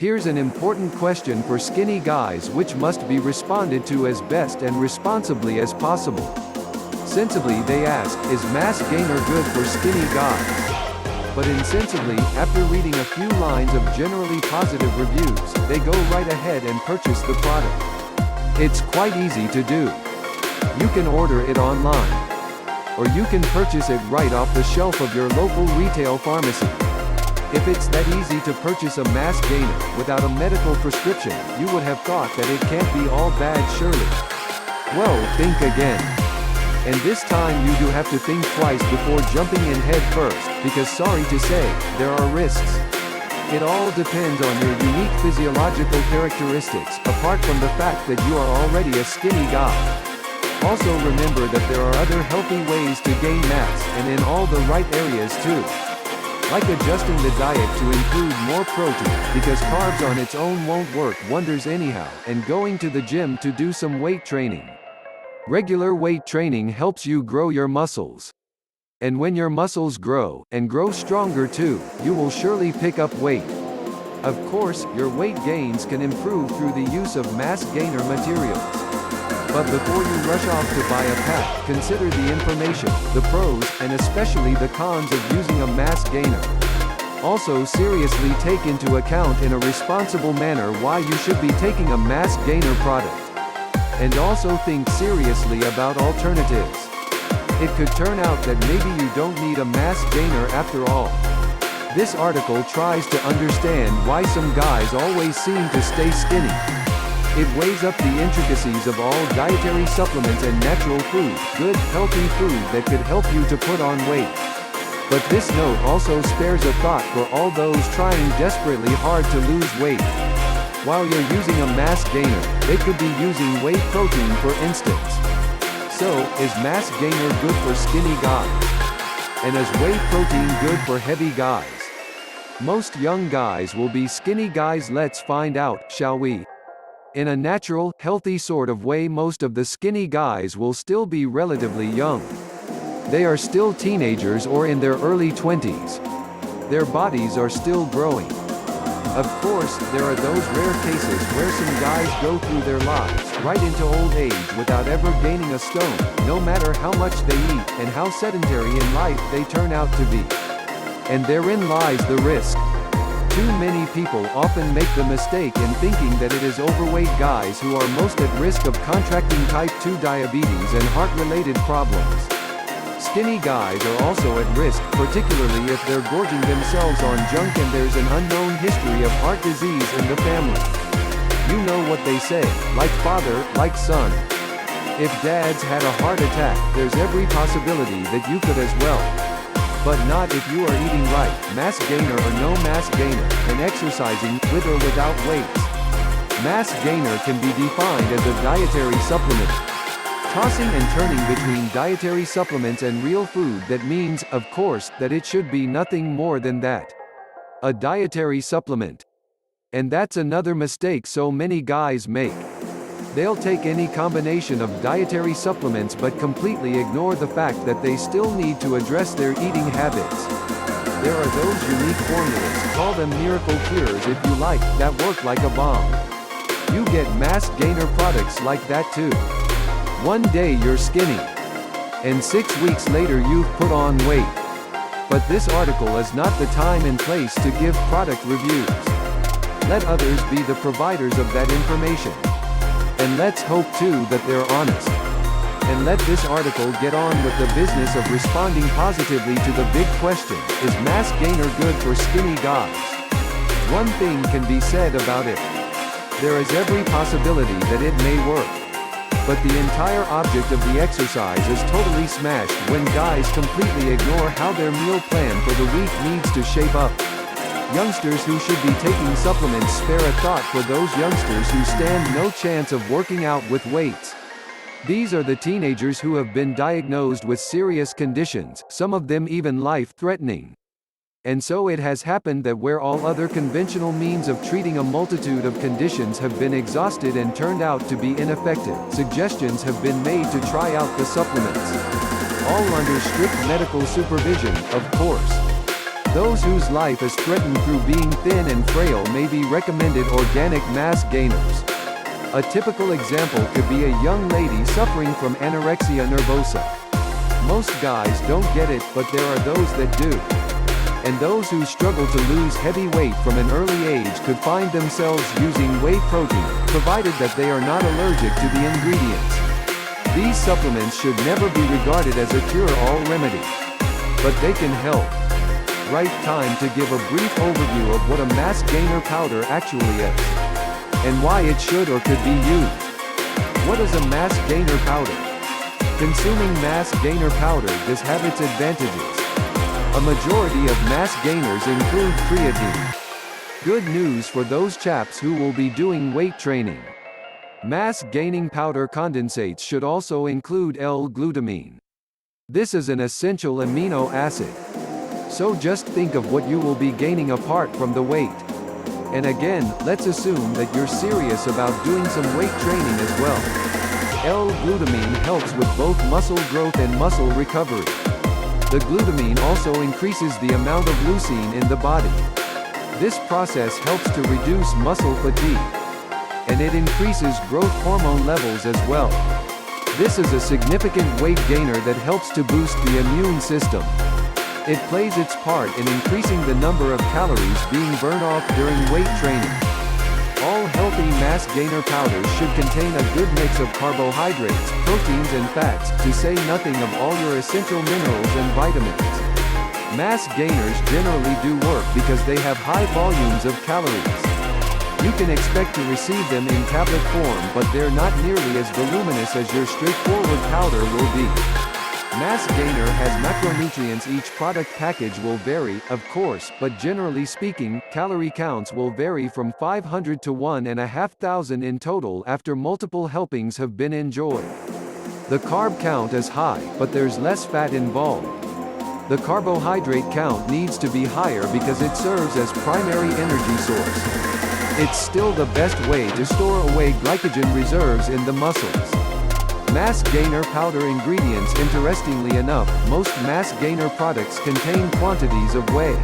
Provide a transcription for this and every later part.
Here's an important question for skinny guys which must be responded to as best and responsibly as possible. Sensibly they ask, is mass gainer good for skinny guys? But insensibly, after reading a few lines of generally positive reviews, they go right ahead and purchase the product. It's quite easy to do. You can order it online. Or you can purchase it right off the shelf of your local retail pharmacy. If it's that easy to purchase a mass gainer, without a medical prescription, you would have thought that it can't be all bad surely. Well, think again. And this time you do have to think twice before jumping in head first, because sorry to say, there are risks. It all depends on your unique physiological characteristics, apart from the fact that you are already a skinny guy. Also remember that there are other healthy ways to gain mass, and in all the right areas too. Like adjusting the diet to include more protein, because carbs on its own won't work wonders anyhow, and going to the gym to do some weight training. Regular weight training helps you grow your muscles. And when your muscles grow, and grow stronger too, you will surely pick up weight. Of course, your weight gains can improve through the use of mass gainer materials. But before you rush off to buy a pack, consider the information, the pros, and especially the cons of using a mass gainer. Also seriously take into account in a responsible manner why you should be taking a mass gainer product. And also think seriously about alternatives. It could turn out that maybe you don't need a mass gainer after all. This article tries to understand why some guys always seem to stay skinny. It weighs up the intricacies of all dietary supplements and natural food, good, healthy food that could help you to put on weight. But this note also spares a thought for all those trying desperately hard to lose weight. While you're using a mass gainer, they could be using whey protein for instance. So, is mass gainer good for skinny guys? And is whey protein good for heavy guys? Most young guys will be skinny guys. Let's find out, shall we? In a natural, healthy sort of way, most of the skinny guys will still be relatively young. They are still teenagers or in their early 20s. Their bodies are still growing. Of course, there are those rare cases where some guys go through their lives, right into old age without ever gaining a stone, no matter how much they eat, and how sedentary in life they turn out to be. And therein lies the risk. Too many people often make the mistake in thinking that it is overweight guys who are most at risk of contracting type 2 diabetes and heart-related problems. Skinny guys are also at risk, particularly if they're gorging themselves on junk and there's an unknown history of heart disease in the family. You know what they say, like father, like son. If dad's had a heart attack, there's every possibility that you could as well. But not if you are eating right, mass gainer or no mass gainer, and exercising, with or without weights. Mass gainer can be defined as a dietary supplement. Tossing and turning between dietary supplements and real food, that means, of course, that it should be nothing more than that. A dietary supplement. And that's another mistake so many guys make. They'll take any combination of dietary supplements but completely ignore the fact that they still need to address their eating habits. There are those unique formulas, call them miracle cures if you like, that work like a bomb. You get mass gainer products like that too. One day you're skinny. And 6 weeks later you've put on weight. But this article is not the time and place to give product reviews. Let others be the providers of that information. And let's hope too that they're honest. And let this article get on with the business of responding positively to the big question, is mass gainer good for skinny guys? One thing can be said about it. There is every possibility that it may work. But the entire object of the exercise is totally smashed when guys completely ignore how their meal plan for the week needs to shape up. Youngsters who should be taking supplements, spare a thought for those youngsters who stand no chance of working out with weights. These are the teenagers who have been diagnosed with serious conditions, some of them even life-threatening. And so it has happened that where all other conventional means of treating a multitude of conditions have been exhausted and turned out to be ineffective, suggestions have been made to try out the supplements. All under strict medical supervision, of course. Those whose life is threatened through being thin and frail may be recommended organic mass gainers. A typical example could be a young lady suffering from anorexia nervosa. Most guys don't get it, but there are those that do. And those who struggle to lose heavy weight from an early age could find themselves using whey protein, provided that they are not allergic to the ingredients. These supplements should never be regarded as a cure-all remedy. But they can help. Right time to give a brief overview of what a mass gainer powder actually is, and why it should or could be used. What is a mass gainer powder? Consuming mass gainer powder does have its advantages. A majority of mass gainers include creatine. Good news for those chaps who will be doing weight training. Mass gaining powder condensates should also include L-glutamine. This is an essential amino acid. So just think of what you will be gaining apart from the weight. And again, let's assume that you're serious about doing some weight training as well. L-glutamine helps with both muscle growth and muscle recovery. The glutamine also increases the amount of leucine in the body. This process helps to reduce muscle fatigue. And it increases growth hormone levels as well. This is a significant weight gainer that helps to boost the immune system. It plays its part in increasing the number of calories being burned off during weight training. All healthy mass gainer powders should contain a good mix of carbohydrates, proteins and fats, to say nothing of all your essential minerals and vitamins. Mass gainers generally do work because they have high volumes of calories. You can expect to receive them in tablet form, but they're not nearly as voluminous as your straightforward powder will be. Mass gainer has macronutrients. Each product package will vary, of course, but generally speaking, calorie counts will vary from 500 to 1,500 in total after multiple helpings have been enjoyed. The carb count is high, but there's less fat involved. The carbohydrate count needs to be higher because it serves as primary energy source. It's still the best way to store away glycogen reserves in the muscles. Mass gainer powder ingredients. Interestingly enough, most mass gainer products contain quantities of whey.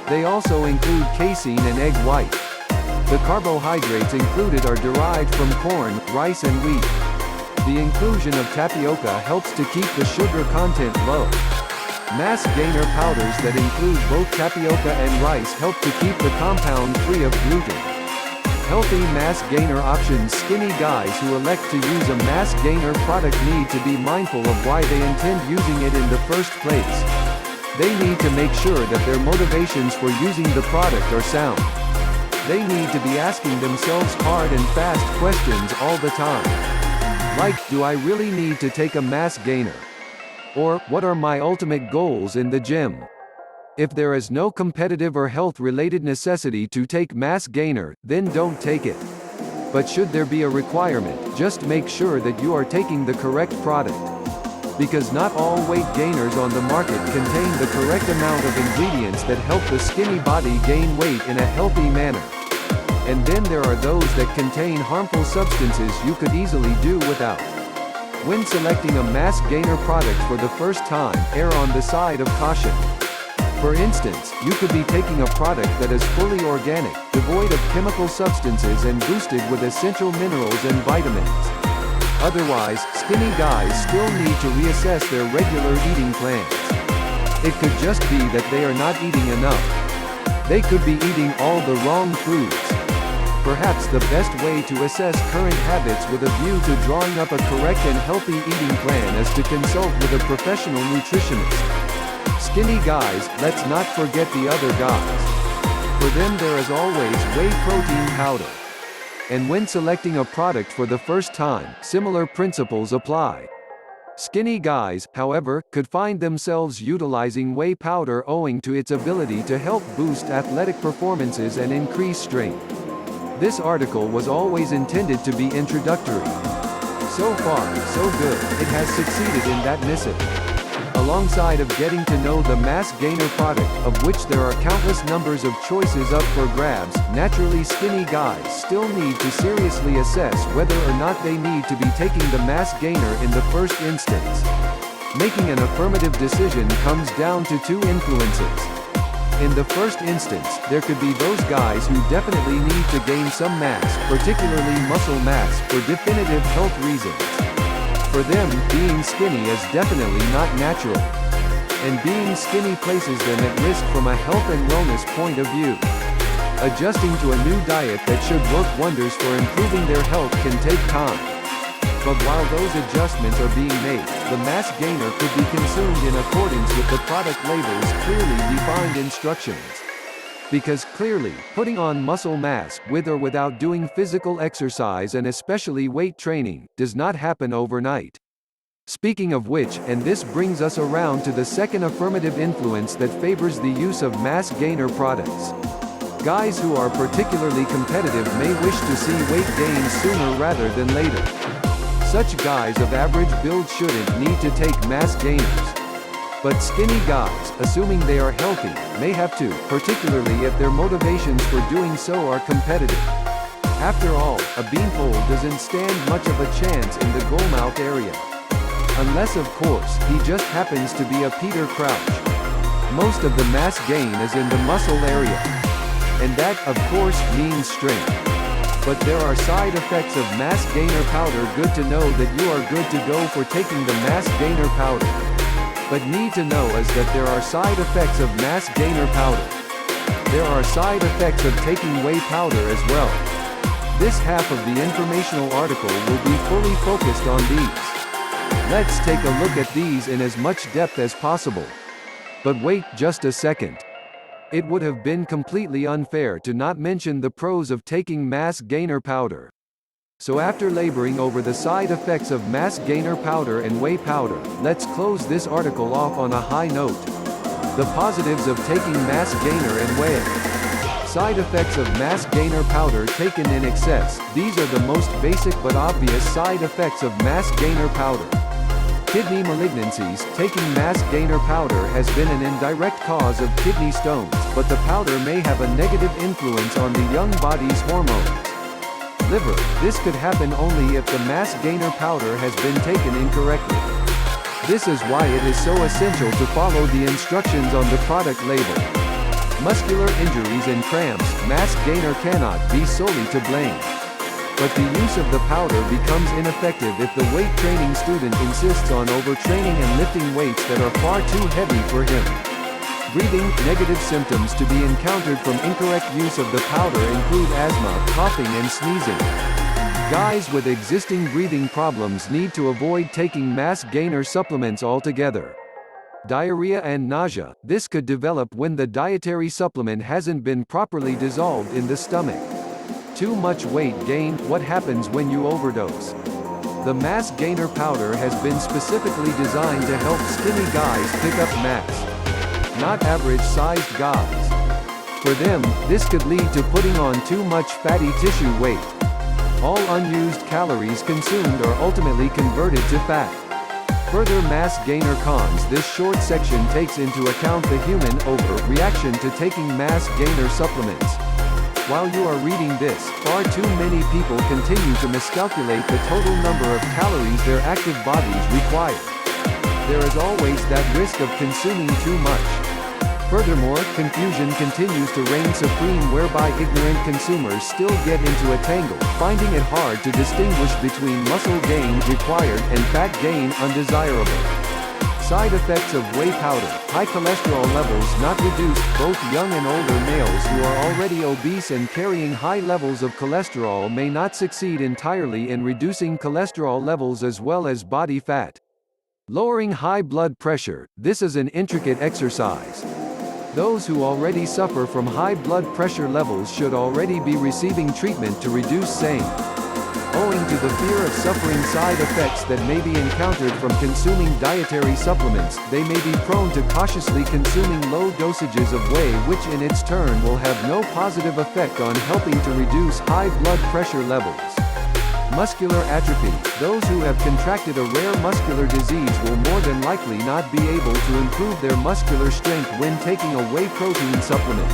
They also include casein and egg white. The carbohydrates included are derived from corn, rice and wheat. The inclusion of tapioca helps to keep the sugar content low. Mass gainer powders that include both tapioca and rice help to keep the compound free of gluten. Healthy mass gainer options. Skinny guys who elect to use a mass gainer product need to be mindful of why they intend using it in the first place. They need to make sure that their motivations for using the product are sound. They need to be asking themselves hard and fast questions all the time. Like, do I really need to take a mass gainer? Or, what are my ultimate goals in the gym? If there is no competitive or health-related necessity to take mass gainer, then don't take it. But should there be a requirement, just make sure that you are taking the correct product. Because not all weight gainers on the market contain the correct amount of ingredients that help the skinny body gain weight in a healthy manner. And then there are those that contain harmful substances you could easily do without. When selecting a mass gainer product for the first time, err on the side of caution. For instance, you could be taking a product that is fully organic, devoid of chemical substances and boosted with essential minerals and vitamins. Otherwise, skinny guys still need to reassess their regular eating plans. It could just be that they are not eating enough. They could be eating all the wrong foods. Perhaps the best way to assess current habits with a view to drawing up a correct and healthy eating plan is to consult with a professional nutritionist. Skinny guys, let's not forget the other guys. For them there is always whey protein powder. And when selecting a product for the first time, similar principles apply. Skinny guys, however, could find themselves utilizing whey powder owing to its ability to help boost athletic performances and increase strength. This article was always intended to be introductory. So far, so good, it has succeeded in that missive. Alongside of getting to know the mass gainer product, of which there are countless numbers of choices up for grabs, naturally skinny guys still need to seriously assess whether or not they need to be taking the mass gainer in the first instance. Making an affirmative decision comes down to two influences. In the first instance, there could be those guys who definitely need to gain some mass, particularly muscle mass, for definitive health reasons. For them, being skinny is definitely not natural. And being skinny places them at risk from a health and wellness point of view. Adjusting to a new diet that should work wonders for improving their health can take time. But while those adjustments are being made, the mass gainer could be consumed in accordance with the product label's clearly defined instructions. Because clearly, putting on muscle mass, with or without doing physical exercise and especially weight training, does not happen overnight. Speaking of which, and this brings us around to the second affirmative influence that favors the use of mass gainer products. Guys who are particularly competitive may wish to see weight gain sooner rather than later. Such guys of average build shouldn't need to take mass gainers. But skinny guys, assuming they are healthy, may have to, particularly if their motivations for doing so are competitive. After all, a beanpole doesn't stand much of a chance in the goalmouth area. Unless of course, he just happens to be a Peter Crouch. Most of the mass gain is in the muscle area. And that, of course, means strength. But there are side effects of mass gainer powder. Good to know that you are good to go for taking the mass gainer powder. But need to know is that there are side effects of mass gainer powder. There are side effects of taking whey powder as well. This half of the informational article will be fully focused on these. Let's take a look at these in as much depth as possible. But wait just a second. It would have been completely unfair to not mention the pros of taking mass gainer powder. So after laboring over the side effects of mass gainer powder and whey powder, let's close this article off on a high note. The positives of taking mass gainer and whey. Side effects of mass gainer powder taken in excess. These are the most basic but obvious side effects of mass gainer powder. Kidney malignancies. Taking mass gainer powder has been an indirect cause of kidney stones, but the powder may have a negative influence on the young body's hormones. Liver. This could happen only if the mass gainer powder has been taken incorrectly. This is why it is so essential to follow the instructions on the product label. Muscular injuries and cramps. Mass gainer cannot be solely to blame. But the use of the powder becomes ineffective if the weight training student insists on overtraining and lifting weights that are far too heavy for him. Breathing. Negative symptoms to be encountered from incorrect use of the powder include asthma, coughing and sneezing. Guys with existing breathing problems need to avoid taking mass gainer supplements altogether. Diarrhea and nausea. This could develop when the dietary supplement hasn't been properly dissolved in the stomach. Too much weight gain. What happens when you overdose? The mass gainer powder has been specifically designed to help skinny guys pick up mass, not average-sized guys. For them, this could lead to putting on too much fatty tissue weight. All unused calories consumed are ultimately converted to fat. Further mass gainer cons. This short section takes into account the human overreaction to taking mass gainer supplements. While you are reading this, far too many people continue to miscalculate the total number of calories their active bodies require. There is always that risk of consuming too much. Furthermore, confusion continues to reign supreme whereby ignorant consumers still get into a tangle, finding it hard to distinguish between muscle gain required and fat gain undesirable. Side effects of whey powder. High cholesterol levels not reduced. Both young and older males who are already obese and carrying high levels of cholesterol may not succeed entirely in reducing cholesterol levels as well as body fat. Lowering high blood pressure. This is an intricate exercise. Those who already suffer from high blood pressure levels should already be receiving treatment to reduce same. Owing to the fear of suffering side effects that may be encountered from consuming dietary supplements, they may be prone to cautiously consuming low dosages of whey, which in its turn will have no positive effect on helping to reduce high blood pressure levels. Muscular atrophy. Those who have contracted a rare muscular disease will more than likely not be able to improve their muscular strength when taking a whey protein supplement.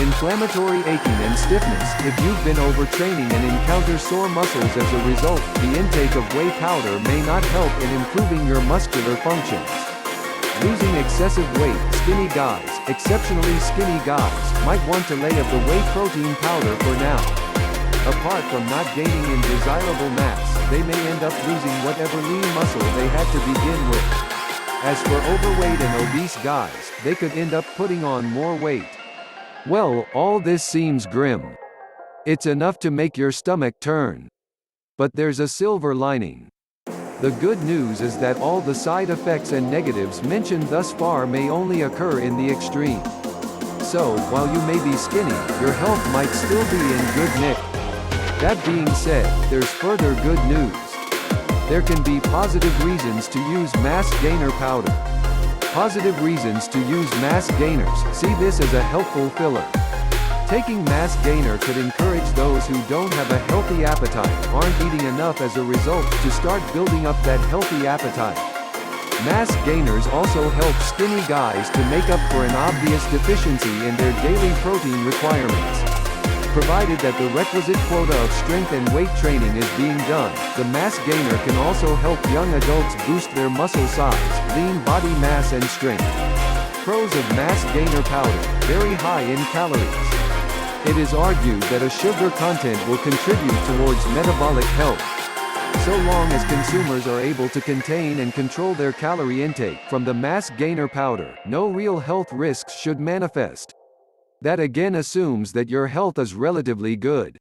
Inflammatory aching and stiffness. If you've been overtraining and encounter sore muscles as a result, the intake of whey powder may not help in improving your muscular functions. losing excessive weight. Skinny guys, exceptionally skinny guys, might want to lay off the whey protein powder for now. Apart from not gaining in desirable mass, they may end up losing whatever lean muscle they had to begin with. As for overweight and obese guys, they could end up putting on more weight. Well, all this seems grim. It's enough to make your stomach turn. But there's a silver lining. The good news is that all the side effects and negatives mentioned thus far may only occur in the extreme. So, while you may be skinny, your health might still be in good nick. That being said, there's further good news. There can be positive reasons to use mass gainer powder. Positive reasons to use mass gainers. See this as a helpful filler. Taking mass gainer could encourage those who don't have a healthy appetite, aren't eating enough as a result, to start building up that healthy appetite. Mass gainers also help skinny guys to make up for an obvious deficiency in their daily protein requirements. Provided that the requisite quota of strength and weight training is being done, the mass gainer can also help young adults boost their muscle size, lean body mass and strength. Pros of mass gainer powder: very high in calories. It is argued that a sugar content will contribute towards metabolic health. So long as consumers are able to contain and control their calorie intake from the mass gainer powder, no real health risks should manifest. That again assumes that your health is relatively good.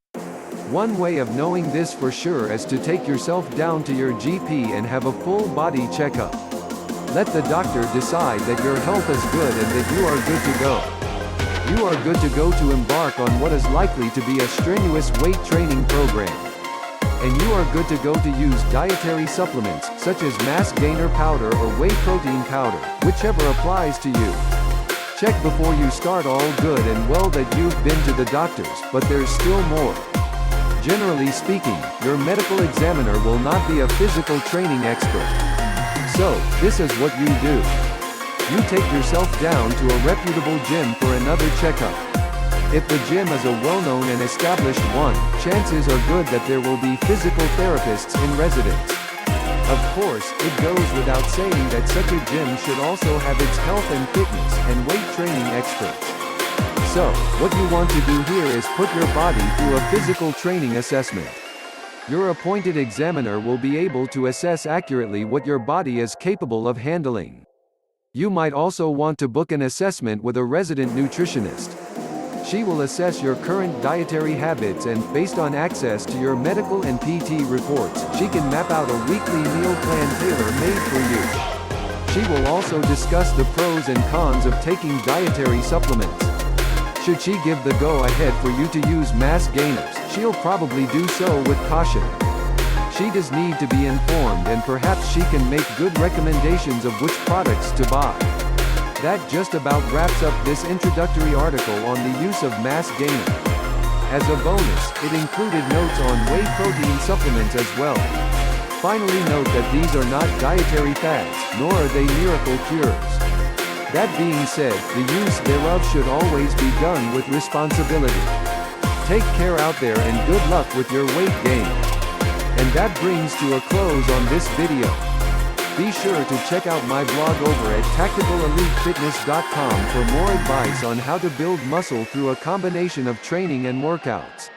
One way of knowing this for sure is to take yourself down to your GP and have a full body checkup. Let the doctor decide that your health is good and that you are good to go. You are good to go to embark on what is likely to be a strenuous weight training program. And you are good to go to use dietary supplements, such as mass gainer powder or whey protein powder, whichever applies to you. Check before you start. All good and well that you've been to the doctors, but there's still more. Generally speaking, your medical examiner will not be a physical training expert. So, this is what you do. You take yourself down to a reputable gym for another checkup. If the gym is a well-known and established one, chances are good that there will be physical therapists in residence. Of course, it goes without saying that such a gym should also have its health and fitness and weight training experts. So, what you want to do here is put your body through a physical training assessment. Your appointed examiner will be able to assess accurately what your body is capable of handling. You might also want to book an assessment with a resident nutritionist. She will assess your current dietary habits and, based on access to your medical and PT reports, she can map out a weekly meal plan tailor-made for you. She will also discuss the pros and cons of taking dietary supplements. Should she give the go-ahead for you to use mass gainers, she'll probably do so with caution. She does need to be informed, and perhaps she can make good recommendations of which products to buy. That just about wraps up this introductory article on the use of mass gainer. As a bonus, it included notes on whey protein supplements as well. Finally note that these are not dietary fads, nor are they miracle cures. That being said, the use thereof should always be done with responsibility. Take care out there and good luck with your weight gain. And that brings to a close on this video. Be sure to check out my blog over at tacticalelitefitness.com for more advice on how to build muscle through a combination of training and workouts.